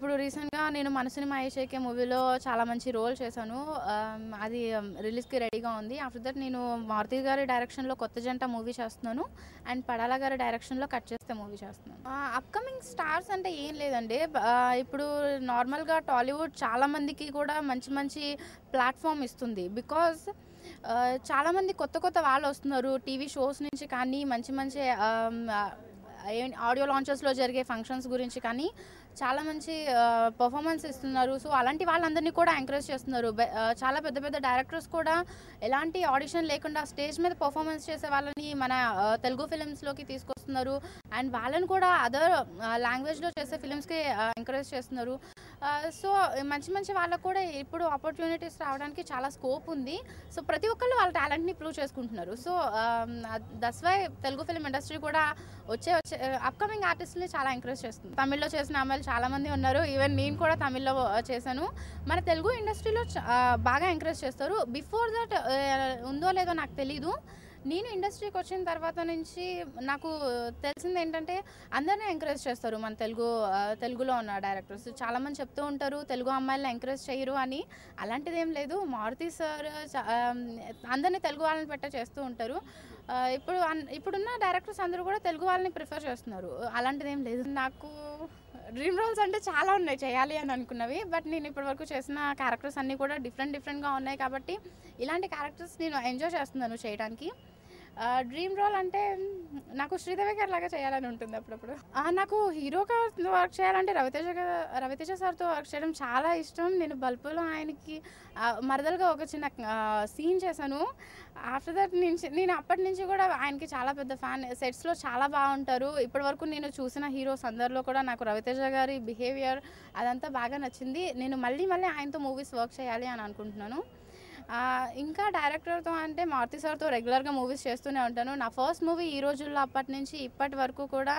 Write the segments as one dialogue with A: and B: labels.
A: ఇప్పుడు రీసెంట్‌గా నేను 'మనసుని మాయ చేకే' మూవీలో చాలా మంచి రోల్ చేశాను. అది రిలీజ్‌కి రెడీగా ఉంది. ఆఫ్టర్ దట్ నేను మారుతి గారి డైరెక్షన్‌లో 'కొత్త జంట' మూవీ చేస్తున్నాను. అండ్ పడాల గారి డైరెక్షన్‌లో 'కట్ చేస్తే' మూవీ చేస్తున్నాను. అప్‌కమింగ్ స్టార్స్ అంటే ఏం లేదండి. ఇప్పుడు నార్మల్‌గా టాలీవుడ్ చాలా మందికి కూడా మంచి మంచి ప్లాట్‌ఫామ్ ఇస్తుంది. బికాజ్ చాలామంది కొత్త కొత్త వాళ్ళొస్తున్నారు. టీవీ షోస్ నుంచి కానీ మంచి మంచి ఆడియో లాంచెస్‌లో జరిగే ఫంక్షన్స్ గురించి కానీ చాలా మంచి పర్ఫార్మెన్స్ ఇస్తున్నారు. సో అలాంటి వాళ్ళందరినీ కూడా ఎంకరేజ్ చేస్తున్నారు. చాలా పెద్ద పెద్ద డైరెక్టర్స్ కూడా ఎలాంటి ఆడిషన్ లేకుండా స్టేజ్ మీద పర్ఫార్మెన్స్ చేసే వాళ్ళని మన తెలుగు ఫిలిమ్స్‌లోకి తీసుకొస్తున్నారు. అండ్ వాళ్ళని కూడా అదర్ లాంగ్వేజ్‌లో చేసే ఫిలిమ్స్‌కి ఎంకరేజ్ చేస్తున్నారు. సో మంచి మంచి వాళ్ళకు కూడా ఇప్పుడు ఆపర్చునిటీస్ రావడానికి చాలా స్కోప్ ఉంది. సో ప్రతి ఒక్కళ్ళు వాళ్ళ టాలెంట్‌ని ప్రూవ్ చేసుకుంటున్నారు. So that's why Telugu film industry కూడా వచ్చే అప్‌కమింగ్ ఆర్టిస్ట్‌ని చాలా ఎంకరేజ్ చేస్తుంది. తమిళ్లో చేసిన అమ్మాయిలు చాలామంది ఉన్నారు. ఈవెన్ నేను కూడా తమిళ్లో చేశాను. మన తెలుగు ఇండస్ట్రీలో బాగా ఎంకరేజ్ చేస్తారు. బిఫోర్ దట్ ఉందో లేదో నాకు తెలీదు. నేను ఇండస్ట్రీకి వచ్చిన తర్వాత నుంచి నాకు తెలిసింది ఏంటంటే అందరినీ ఎంకరేజ్ చేస్తారు మన తెలుగులో ఉన్న డైరెక్టర్స్. చాలామంది చెప్తూ ఉంటారు తెలుగు అమ్మాయిలను ఎంకరేజ్ చేయరు అని. అలాంటిది ఏం లేదు. మారుతి సార్ అందరినీ తెలుగు వాళ్ళని పెట్టే చేస్తూ ఉంటారు. ఇప్పుడున్న డైరెక్టర్స్ అందరూ కూడా తెలుగు వాళ్ళని ప్రిఫర్ చేస్తున్నారు. అలాంటిది ఏం లేదు. నాకు డ్రీమ్ రోల్స్ అంటే చాలా ఉన్నాయి చేయాలి అని అనుకున్నవి. బట్ నేను ఇప్పటివరకు చేసిన క్యారెక్టర్స్ అన్నీ కూడా డిఫరెంట్‌గా ఉన్నాయి కాబట్టి ఇలాంటి క్యారెక్టర్స్ నేను ఎంజాయ్ చేస్తున్నాను చేయడానికి. డ్రీమ్ రోల్ అంటే నాకు శ్రీదేవి గారి లాగా చేయాలని ఉంటుంది అప్పుడప్పుడు. నాకు హీరోగా వర్క్ చేయాలంటే రవితేజ సార్తో వర్క్ చేయడం చాలా ఇష్టం. నేను బల్బులో ఆయనకి మరదలుగా ఒక చిన్న సీన్ చేశాను. ఆఫ్టర్ దట్ నేను అప్పటి నుంచి కూడా ఆయనకి చాలా పెద్ద ఫ్యాన్. సెట్స్లో చాలా బాగుంటారు. ఇప్పటివరకు నేను చూసిన హీరోస్ అందరిలో కూడా నాకు రవితేజ గారి బిహేవియర్ అదంతా బాగా నచ్చింది. నేను మళ్ళీ ఆయనతో మూవీస్ వర్క్ చేయాలి అని అనుకుంటున్నాను. ఇంకా డైరెక్టర్తో అంటే మారుతి సార్తో రెగ్యులర్గా మూవీస్ చేస్తూనే ఉంటాను. నా ఫస్ట్ మూవీ ఈ రోజుల్లో అప్పటి నుంచి ఇప్పటి వరకు కూడా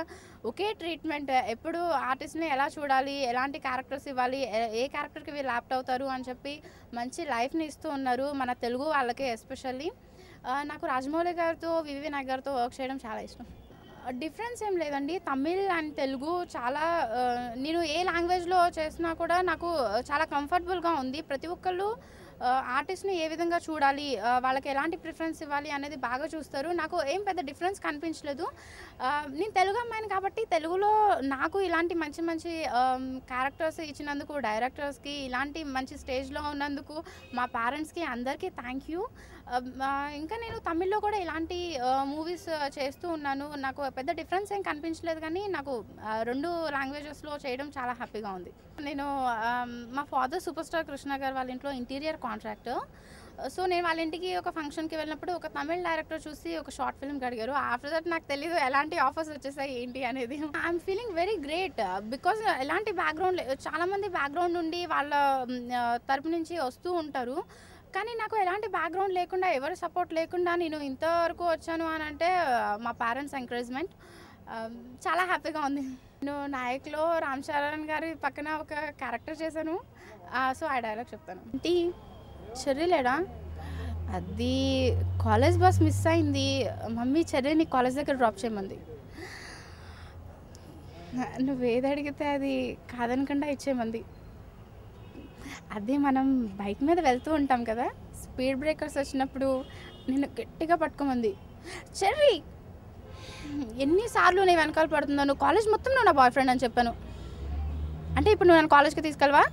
A: ఒకే ట్రీట్మెంట్. ఎప్పుడు ఆర్టిస్ట్ని ఎలా చూడాలి, ఎలాంటి క్యారెక్టర్స్ ఇవ్వాలి, ఏ క్యారెక్టర్కి వీళ్ళు యాప్ట్ అవుతారు అని చెప్పి మంచి లైఫ్ని ఇస్తూ ఉన్నారు మన తెలుగు వాళ్ళకి ఎస్పెషల్లీ. నాకు రాజమౌళి గారితో, వివి నాయక్ గారితో వర్క్ చేయడం చాలా ఇష్టం. డిఫరెన్స్ ఏం లేదండి. తమిళ్ అండ్ తెలుగు చాలా నేను ఏ లాంగ్వేజ్లో చేసినా కూడా నాకు చాలా కంఫర్టబుల్గా ఉంది. ప్రతి ఒక్కళ్ళు ఆర్టిస్ట్ని ఏ విధంగా చూడాలి, వాళ్ళకి ఎలాంటి ప్రిఫరెన్స్ ఇవ్వాలి అనేది బాగా చూస్తారు. నాకు ఏం పెద్ద డిఫరెన్స్ కనిపించలేదు. నేను తెలుగు అమ్మాయిని కాబట్టి తెలుగులో నాకు ఇలాంటి మంచి మంచి క్యారెక్టర్స్ ఇచ్చినందుకు డైరెక్టర్స్కి, ఇలాంటి మంచి స్టేజ్లో ఉన్నందుకు మా పేరెంట్స్కి అందరికీ థ్యాంక్ యూ. ఇంకా నేను తమిళ్లో కూడా ఇలాంటి మూవీస్ చేస్తూ ఉన్నాను. నాకు పెద్ద డిఫరెన్స్ ఏం కనిపించలేదు కానీ నాకు 2 లాంగ్వేజెస్లో చేయడం చాలా హ్యాపీగా ఉంది. నేను మా ఫాదర్ సూపర్ స్టార్ కృష్ణ గారు వాళ్ళ ఇంట్లో ఇంటీరియర్ కాంట్రాక్టర్. సో నేను వాళ్ళ ఇంటికి ఒక ఫంక్షన్కి వెళ్ళినప్పుడు ఒక తమిళ్ డైరెక్టర్ చూసి ఒక షార్ట్ ఫిల్మ్కి అడిగారు. ఆఫ్టర్ దట్ నాకు తెలీదు ఎలాంటి ఆఫర్స్ వచ్చేసాయి ఏంటి అనేది. I'm feeling very great because ఎలాంటి బ్యాక్గ్రౌండ్ చాలామంది బ్యాక్గ్రౌండ్ నుండి వాళ్ళ తరపు నుంచి వస్తూ ఉంటారు. కానీ నాకు ఎలాంటి బ్యాక్గ్రౌండ్ లేకుండా, ఎవరి సపోర్ట్ లేకుండా నేను ఇంతవరకు వచ్చాను అని అంటే మా పేరెంట్స్ ఎంకరేజ్మెంట్. చాలా హ్యాపీగా ఉంది. నేను నాయక్లో రామ్ చరణ్ గారి పక్కన ఒక క్యారెక్టర్ చేశాను. సో ఆ డైలాగ్ చెప్తాను. ఏంటి చెర్రీ లేడా? అది కాలేజ్ బస్ మిస్ అయింది, మమ్మీ చెర్రీని కాలేజ్ దగ్గర డ్రాప్ చేయమంది. నువ్వు ఏది అడిగితే అది కాదనకుండా ఇచ్చేయమంది. అదే మనం బైక్ మీద వెళ్తూ ఉంటాం కదా, స్పీడ్ బ్రేకర్స్ వచ్చినప్పుడు నేను గట్టిగా పట్టుకోమంది. చెర్రీ ఎన్నిసార్లు నేను వెనకాల పడుతున్నాను, కాలేజ్ మొత్తం నువ్వు నా బాయ్ ఫ్రెండ్ అని చెప్పాను. అంటే ఇప్పుడు నువ్వు నన్ను కాలేజ్కి తీసుకెళ్ళవా?